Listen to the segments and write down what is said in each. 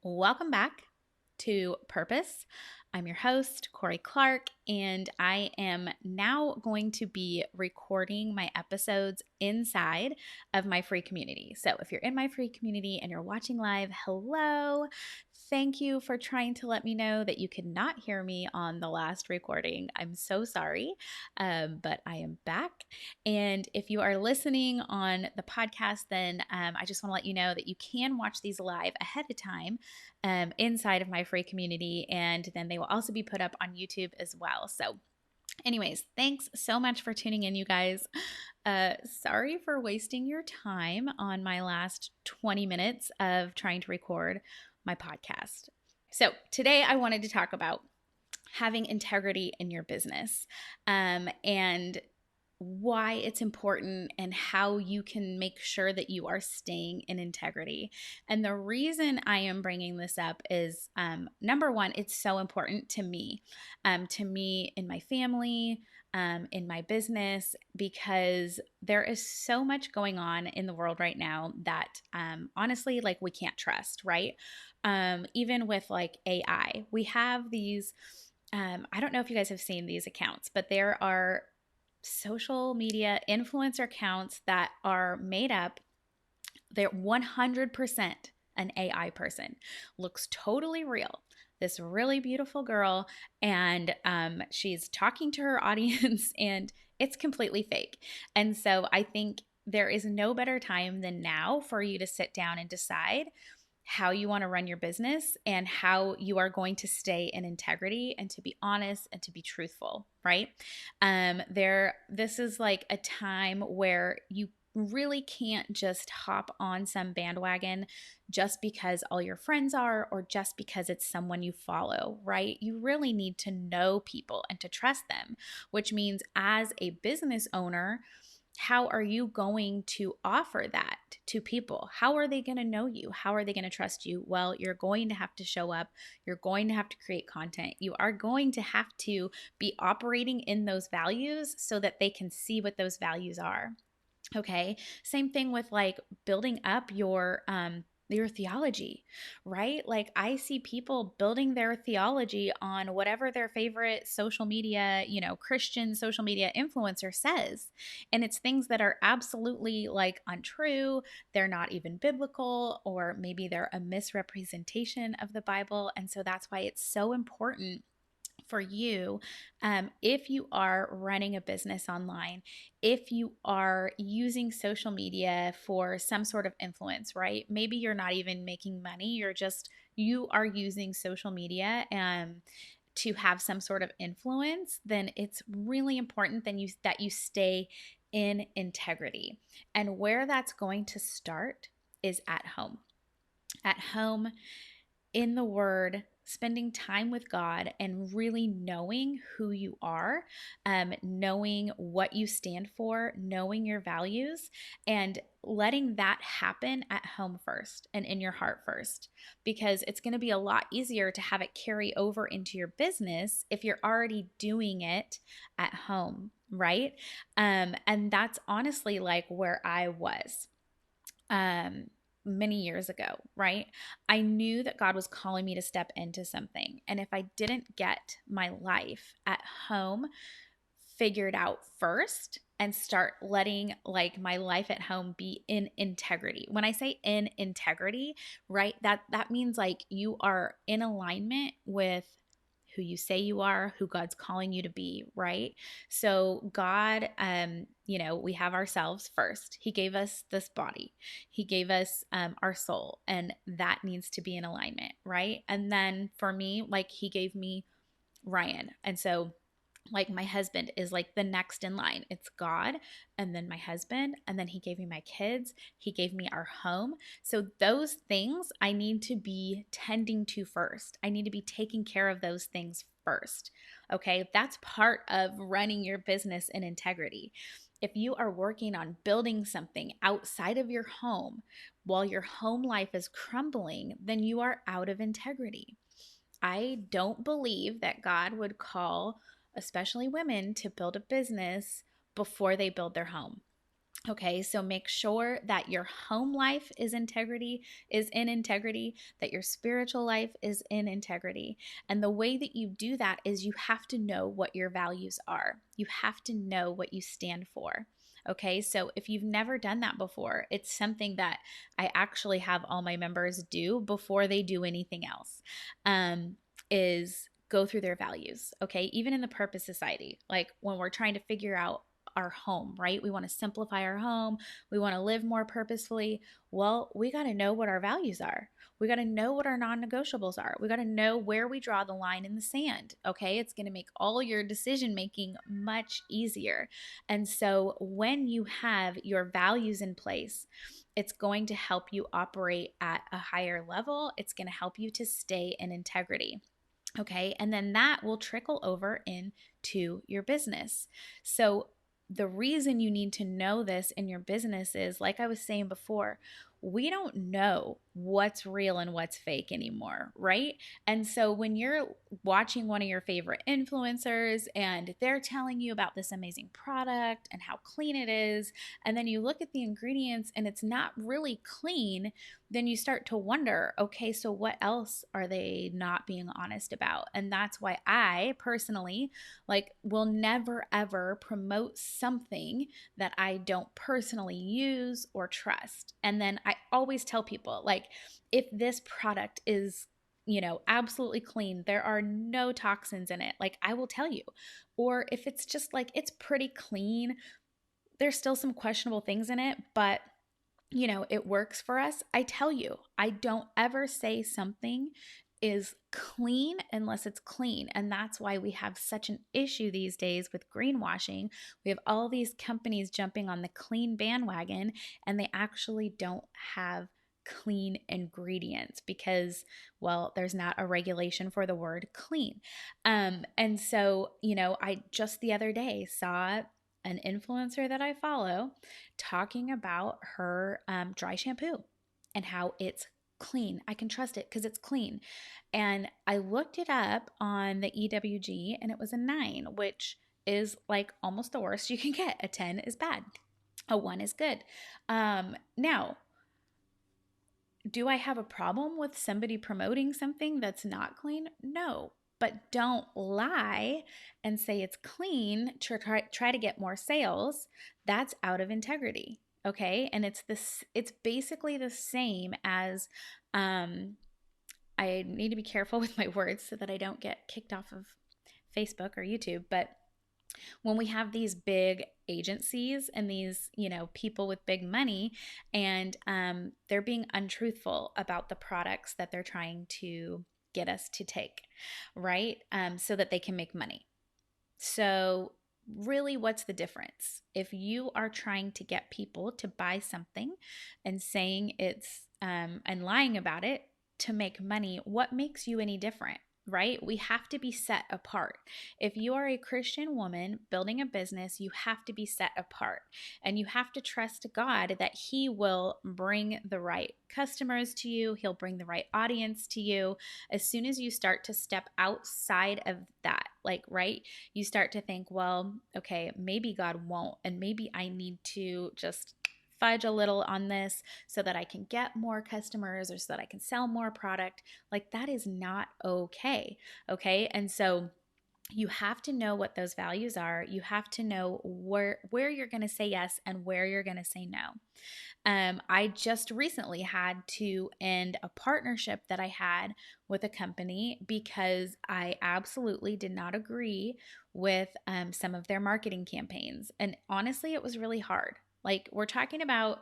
Welcome back to Purpose. I'm your host, Corie Clark, and I am now going to be recording my episodes inside of my free community. So if you're in my free community and you're watching live, hello. Thank you for trying to let me know that you could not hear me on the last recording. I'm so sorry, but I am back. And if you are listening on the podcast, then I just want to let you know that you can watch these live ahead of time inside of my free community, and then they will also be put up on YouTube as well. So anyways, thanks so much for tuning in, you guys. Sorry for wasting your time on my last 20 minutes of trying to record my podcast. So today I wanted to talk about having integrity in your business, and why it's important and how you can make sure that you are staying in integrity. And the reason I am bringing this up is number one, it's so important to me in my family, in my business, because there is so much going on in the world right now that honestly, like, we can't trust, right? Even with like AI, we have these. I don't know if you guys have seen these accounts, but there are social media influencer accounts that are made up. They're 100% an AI person. Looks totally real. This really beautiful girl, and she's talking to her audience, and it's completely fake. And so I think there is no better time than now for you to sit down and decide how you want to run your business and how you are going to stay in integrity and to be honest and to be truthful, right? This is like a time where you really can't just hop on some bandwagon just because all your friends are or just because it's someone you follow, right? You really need to know people and to trust them, which means as a business owner, how are you going to offer that to people? How are they going to know you? How are they going to trust you? Well, you're going to have to show up. You're going to have to create content. You are going to have to be operating in those values so that they can see what those values are. Okay. Same thing with like building up your theology, right? Like, I see people building their theology on whatever their favorite social media, Christian social media influencer says. And it's things that are absolutely like untrue. They're not even biblical, or maybe they're a misrepresentation of the Bible. And so that's why it's so important for you, if you are running a business online, if you are using social media for some sort of influence, right? Maybe you're not even making money, you are using social media to have some sort of influence, then it's really important that you stay in integrity. And where that's going to start is at home. At home, in the Word, spending time with God, and really knowing who you are, knowing what you stand for, knowing your values, and letting that happen at home first and in your heart first. Because it's going to be a lot easier to have it carry over into your business if you're already doing it at home, right? And that's honestly like where I was. Many years ago, right? I knew that God was calling me to step into something. And if I didn't get my life at home figured out first and start letting like my life at home be in integrity. When I say in integrity, right? That means like you are in alignment with who you say you are, who God's calling you to be, right? So God, we have ourselves first. He gave us this body. He gave us our soul, and that needs to be in alignment, right? And then for me, like, He gave me Ryan. And so like my husband is like the next in line. It's God, and then my husband, and then He gave me my kids. He gave me our home. So those things I need to be tending to first. I need to be taking care of those things first. Okay, that's part of running your business in integrity. If you are working on building something outside of your home while your home life is crumbling, then you are out of integrity. I don't believe that God would call especially women to build a business before they build their home. Okay, so make sure that your home life is in integrity, that your spiritual life is in integrity. And the way that you do that is you have to know what your values are. You have to know what you stand for. Okay, so if you've never done that before, it's something that I actually have all my members do before they do anything else. Is go through their values. Okay, even in the Purpose Society, like when we're trying to figure out our home, right? We want to simplify our home. We want to live more purposefully. Well, we got to know what our values are. We got to know what our non negotiables are. We got to know where we draw the line in the sand. Okay. It's going to make all your decision making much easier. And so when you have your values in place, it's going to help you operate at a higher level. It's going to help you to stay in integrity. Okay. And then that will trickle over into your business. So, the reason you need to know this in your business is, like I was saying before, we don't know what's real and what's fake anymore, right? And so when you're watching one of your favorite influencers and they're telling you about this amazing product and how clean it is, and then you look at the ingredients and it's not really clean, then you start to wonder, okay, so what else are they not being honest about? And that's why I personally will never ever promote something that I don't personally use or trust. And then I always tell people, like, if this product is absolutely clean, there are no toxins in it, like, I will tell you. Or if it's just like it's pretty clean, there's still some questionable things in it, but it works for us. I tell you, I don't ever say something is clean unless it's clean. And that's why we have such an issue these days with greenwashing. We have all these companies jumping on the clean bandwagon, and they actually don't have clean ingredients because, well, there's not a regulation for the word clean. And so, I just the other day saw an influencer that I follow talking about her dry shampoo and how it's clean. I can trust it because it's clean. And I looked it up on the EWG and it was a 9, which is like almost the worst you can get. A 10 is bad, a 1 is good. Now, do I have a problem with somebody promoting something that's not clean? No. But don't lie and say it's clean to try to get more sales. That's out of integrity. Okay. And it's basically the same as I need to be careful with my words so that I don't get kicked off of Facebook or YouTube. But when we have these big agencies and these people with big money, and they're being untruthful about the products that they're trying to get us to take, right, so that they can make money. So really, what's the difference if you are trying to get people to buy something and saying it's and lying about it to make money? What makes you any different? Right? We have to be set apart. If you are a Christian woman building a business, you have to be set apart, and you have to trust God that He will bring the right customers to you. He'll bring the right audience to you. As soon as you start to step outside of that, right, you start to think, well, okay, maybe God won't, and maybe I need to just fudge a little on this so that I can get more customers or so that I can sell more product. Like, that is not okay. Okay. And so you have to know what those values are. You have to know where you're going to say yes and where you're going to say no. I just recently had to end a partnership that I had with a company because I absolutely did not agree with some of their marketing campaigns. And honestly, it was really hard. Like, we're talking about,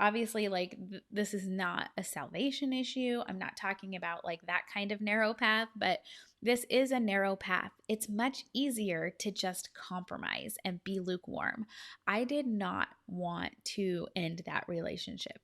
obviously, like, this is not a salvation issue. I'm not talking about like that kind of narrow path, but this is a narrow path. It's much easier to just compromise and be lukewarm. I did not want to end that relationship.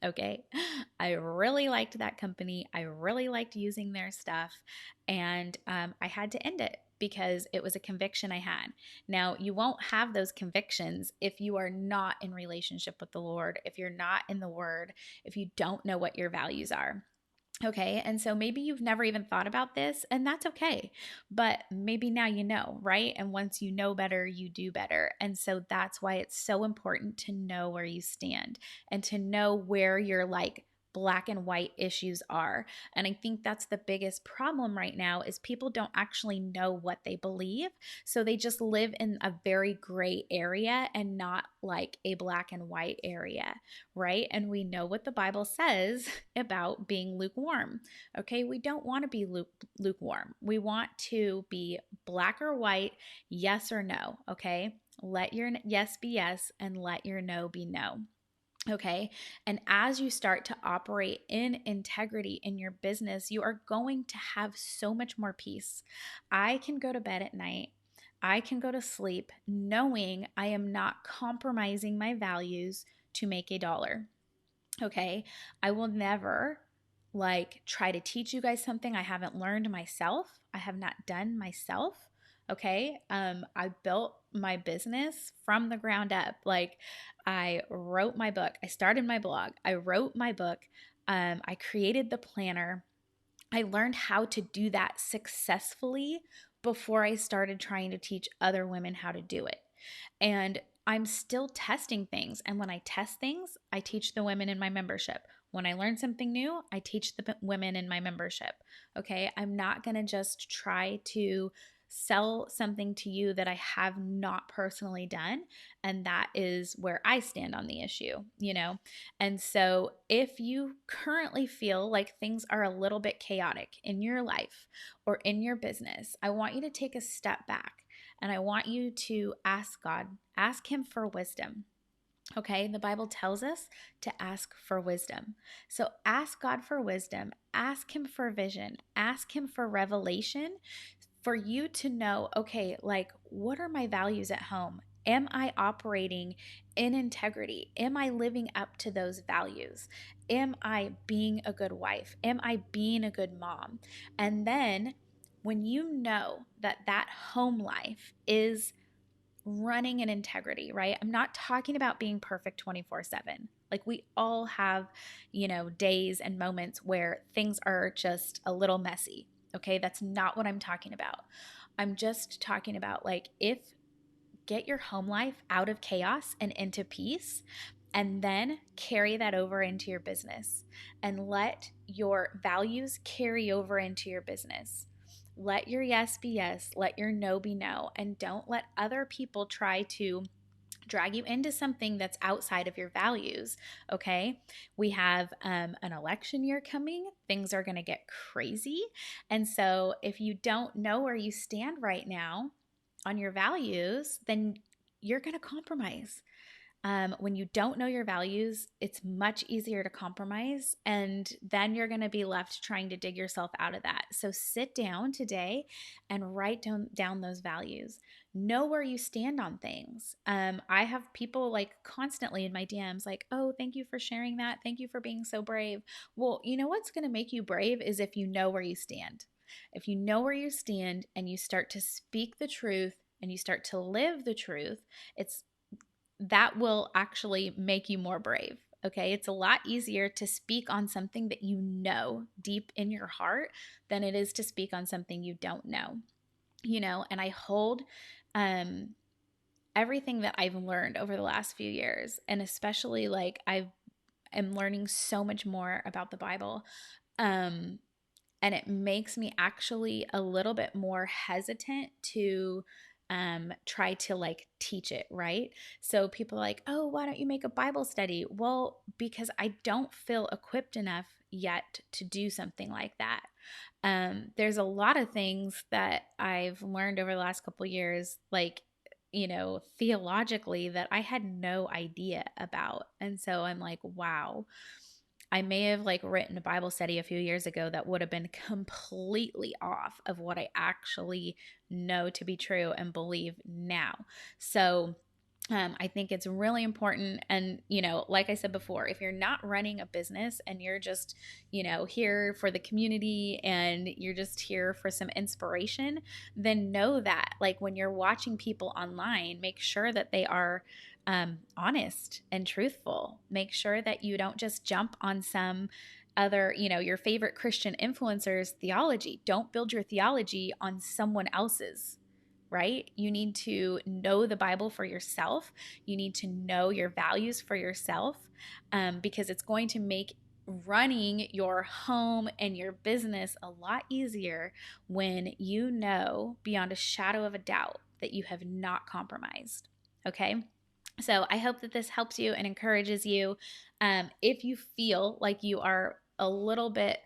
Okay. I really liked that company. I really liked using their stuff. And I had to end it because it was a conviction I had. Now, you won't have those convictions if you are not in relationship with the Lord, if you're not in the Word, if you don't know what your values are. Okay. And so maybe you've never even thought about this, and that's okay. But maybe now you know, right? And once you know better, you do better. And so that's why it's so important to know where you stand and to know where your like black and white issues are. And I think that's the biggest problem right now is people don't actually know what they believe. So they just live in a very gray area and not like a black and white area, right? And we know what the Bible says about being lukewarm. Okay, we don't want to be lukewarm. We want to be black or white, yes or no. Okay, let your yes be yes and let your no be no. Okay. And as you start to operate in integrity in your business, you are going to have so much more peace. I can go to bed at night. I can go to sleep knowing I am not compromising my values to make a dollar. Okay. I will never like try to teach you guys something I haven't learned myself. I have not done myself. Okay. I built my business from the ground up. Like I wrote my book. I started my blog. I wrote my book. I created the planner. I learned how to do that successfully before I started trying to teach other women how to do it. And I'm still testing things. And when I test things, I teach the women in my membership. When I learn something new, I teach the women in my membership. Okay. I'm not going to just try to sell something to you that I have not personally done. And that is where I stand on the issue, you know? And so if you currently feel like things are a little bit chaotic in your life or in your business, I want you to take a step back and I want you to ask God, ask Him for wisdom. Okay, the Bible tells us to ask for wisdom. So ask God for wisdom, ask Him for vision, ask Him for revelation for you to know, okay, like what are my values at home? Am I operating in integrity? Am I living up to those values? Am I being a good wife? Am I being a good mom? And then when you know that that home life is running in integrity, right? I'm not talking about being perfect 24/7. Like we all have, days and moments where things are just a little messy. Okay? That's not what I'm talking about. I'm just talking about like if get your home life out of chaos and into peace and then carry that over into your business and let your values carry over into your business. Let your yes be yes, let your no be no, and don't let other people try to drag you into something that's outside of your values. Okay. We have an election year coming. Things are going to get crazy. And so if you don't know where you stand right now on your values, then you're going to compromise. When you don't know your values, it's much easier to compromise, and then you're going to be left trying to dig yourself out of that. So sit down today and write down those values. Know where you stand on things. I have people like constantly in my DMs like, oh, thank you for sharing that. Thank you for being so brave. Well, you know what's going to make you brave is if you know where you stand. If you know where you stand and you start to speak the truth and you start to live the truth, it's that will actually make you more brave. Okay. It's a lot easier to speak on something that you know deep in your heart than it is to speak on something you don't know, and I hold everything that I've learned over the last few years. And especially like am learning so much more about the Bible. Um, and it makes me actually a little bit more hesitant to try to like teach it, right? So people are like, oh, why don't you make a Bible study? Well, because I don't feel equipped enough yet to do something like that. There's a lot of things that I've learned over the last couple of years, like, theologically that I had no idea about. And so I'm like, wow, I may have like written a Bible study a few years ago that would have been completely off of what I actually know to be true and believe now. So I think it's really important. And, like I said before, if you're not running a business and you're just, here for the community and you're just here for some inspiration, then know that like when you're watching people online, make sure that they are honest and truthful. Make sure that you don't just jump on some other, your favorite Christian influencers' theology. Don't build your theology on someone else's, right? You need to know the Bible for yourself. You need to know your values for yourself, because it's going to make running your home and your business a lot easier when you know beyond a shadow of a doubt that you have not compromised. Okay? So I hope that this helps you and encourages you. If you feel like you are a little bit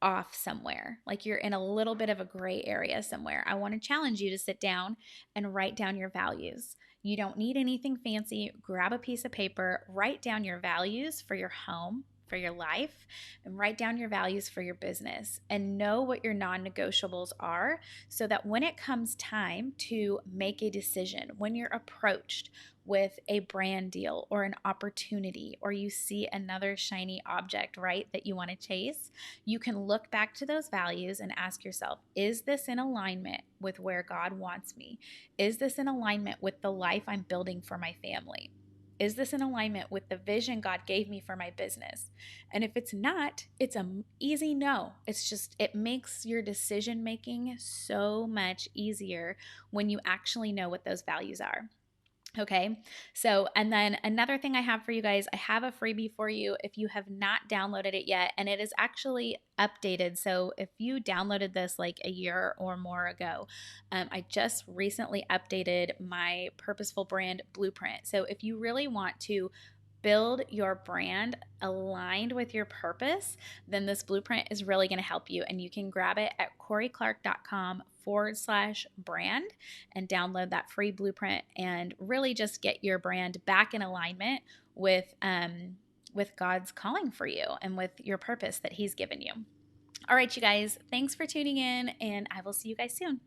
off somewhere, like you're in a little bit of a gray area somewhere, I want to challenge you to sit down and write down your values. You don't need anything fancy. Grab a piece of paper, write down your values for your home, for your life, and write down your values for your business, and know what your non-negotiables are, so that when it comes time to make a decision, when you're approached with a brand deal or an opportunity, or you see another shiny object, right, that you want to chase, you can look back to those values and ask yourself, is this in alignment with where God wants me? Is this in alignment with the life I'm building for my family? Is this in alignment with the vision God gave me for my business? And if it's not, it's an easy no. It makes your decision making so much easier when you actually know what those values are. Okay. So, and then another thing I have for you guys, I have a freebie for you if you have not downloaded it yet, and it is actually updated. So, if you downloaded this like a year or more ago, I just recently updated my Purposeful Brand Blueprint. So, if you really want to build your brand aligned with your purpose, then this blueprint is really going to help you. And you can grab it at corieclark.com/brand and download that free blueprint and really just get your brand back in alignment with God's calling for you and with your purpose that He's given you. All right, you guys, thanks for tuning in, and I will see you guys soon.